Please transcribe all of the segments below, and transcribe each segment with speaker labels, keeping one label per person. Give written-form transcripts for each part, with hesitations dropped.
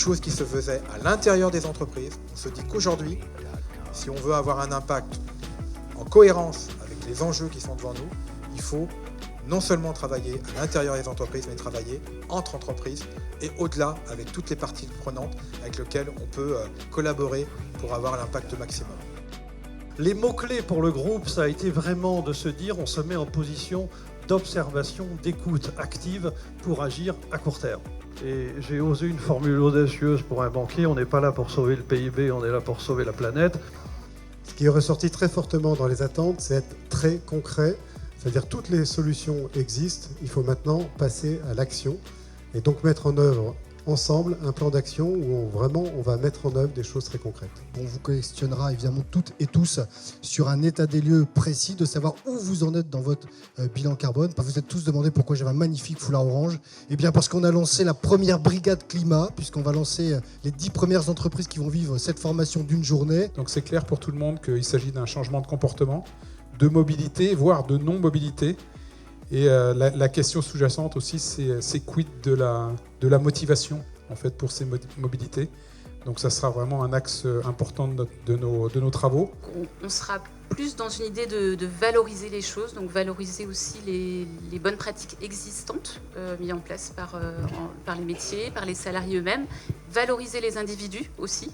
Speaker 1: choses qui se faisaient à l'intérieur des entreprises. On se dit qu'aujourd'hui, si on veut avoir un impact en cohérence avec les enjeux qui sont devant nous, il faut non seulement travailler à l'intérieur des entreprises, mais travailler entre entreprises et au-delà avec toutes les parties prenantes avec lesquelles on peut collaborer pour avoir l'impact maximum.
Speaker 2: Les mots-clés pour le groupe, ça a été vraiment de se dire on se met en position d'observation, d'écoute active pour agir à court terme. Et j'ai osé une formule audacieuse pour un banquier, on n'est pas là pour sauver le PIB, on est là pour sauver la planète.
Speaker 3: Ce qui est ressorti très fortement dans les attentes, c'est être très concret. C'est-à-dire toutes les solutions existent, il faut maintenant passer à l'action et donc mettre en œuvre ensemble un plan d'action où on va mettre en œuvre des choses très concrètes.
Speaker 4: On vous questionnera évidemment toutes et tous sur un état des lieux précis, de savoir où vous en êtes dans votre bilan carbone. Vous êtes tous demandé pourquoi j'avais un magnifique foulard orange. Eh bien parce qu'on a lancé la première brigade climat, puisqu'on va lancer les 10 premières entreprises qui vont vivre cette formation d'une journée.
Speaker 5: Donc c'est clair pour tout le monde qu'il s'agit d'un changement de comportement, de mobilité, voire de non-mobilité. Et la question sous-jacente aussi, c'est quid de la motivation en fait, pour ces mobilités. Donc ça sera vraiment un axe important de nos travaux.
Speaker 6: On sera plus dans une idée de valoriser les choses, donc valoriser aussi les bonnes pratiques existantes mises en place par les métiers, par les salariés eux-mêmes, valoriser les individus aussi,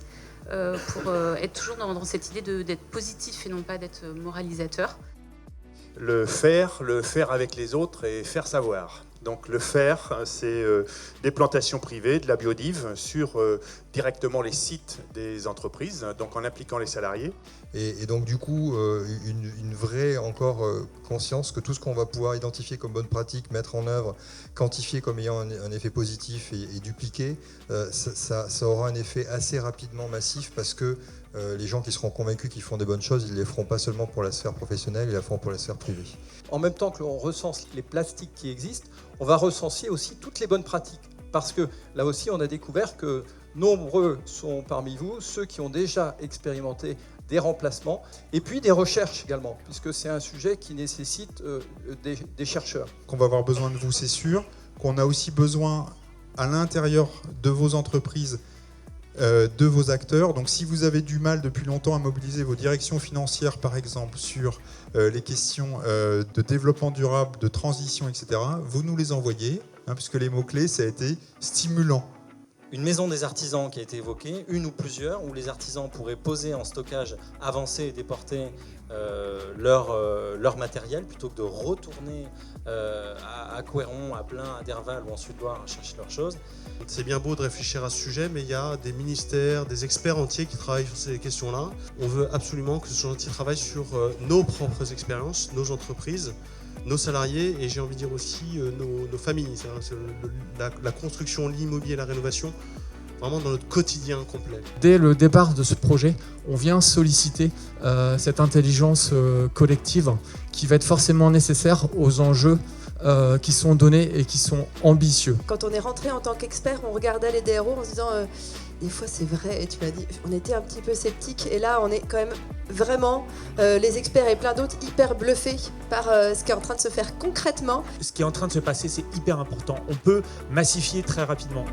Speaker 6: pour être toujours dans cette idée d'être positif et non pas d'être moralisateur.
Speaker 7: Le faire avec les autres et faire savoir. Donc le faire, c'est des plantations privées, de la biodive sur directement les sites des entreprises, donc en impliquant les salariés.
Speaker 8: Et donc du coup, une vraie encore conscience que tout ce qu'on va pouvoir identifier comme bonne pratique, mettre en œuvre, quantifier comme ayant un effet positif et dupliquer, ça aura un effet assez rapidement massif parce que les gens qui seront convaincus qu'ils font des bonnes choses, ils ne les feront pas seulement pour la sphère professionnelle, ils la feront pour la sphère privée.
Speaker 9: En même temps que l'on recense les plastiques qui existent, on va recenser aussi toutes les bonnes pratiques. Parce que là aussi, on a découvert que nombreux sont parmi vous ceux qui ont déjà expérimenté des remplacements et puis des recherches également, puisque c'est un sujet qui nécessite des chercheurs.
Speaker 10: Qu'on va avoir besoin de vous, c'est sûr. Qu'on a aussi besoin à l'intérieur de vos entreprises de vos acteurs. Donc si vous avez du mal depuis longtemps à mobiliser vos directions financières, par exemple, sur les questions de développement durable, de transition, etc., vous nous les envoyez, puisque les mots-clés, ça a été stimulant.
Speaker 11: Une maison des artisans qui a été évoquée, une ou plusieurs, où les artisans pourraient poser en stockage avancé et déporter leur matériel plutôt que de retourner à Couëron, à Blain, à Derval ou en Sud-Loire chercher leurs choses.
Speaker 12: C'est bien beau de réfléchir à ce sujet, mais il y a des ministères, des experts entiers qui travaillent sur ces questions-là. On veut absolument que ce chantier travaille sur nos propres expériences, nos entreprises, nos salariés et j'ai envie de dire aussi nos familles. La construction, l'immobilier, la rénovation, vraiment dans notre quotidien complet.
Speaker 13: Dès le départ de ce projet, on vient solliciter cette intelligence collective qui va être forcément nécessaire aux enjeux qui sont donnés et qui sont ambitieux.
Speaker 14: Quand on est rentré en tant qu'expert, on regardait les DRO en se disant des fois c'est vrai, et tu l'as dit, on était un petit peu sceptiques et là on est quand même vraiment, les experts et plein d'autres, hyper bluffés par ce qui est en train de se faire concrètement.
Speaker 15: Ce qui est en train de se passer, c'est hyper important. On peut massifier très rapidement.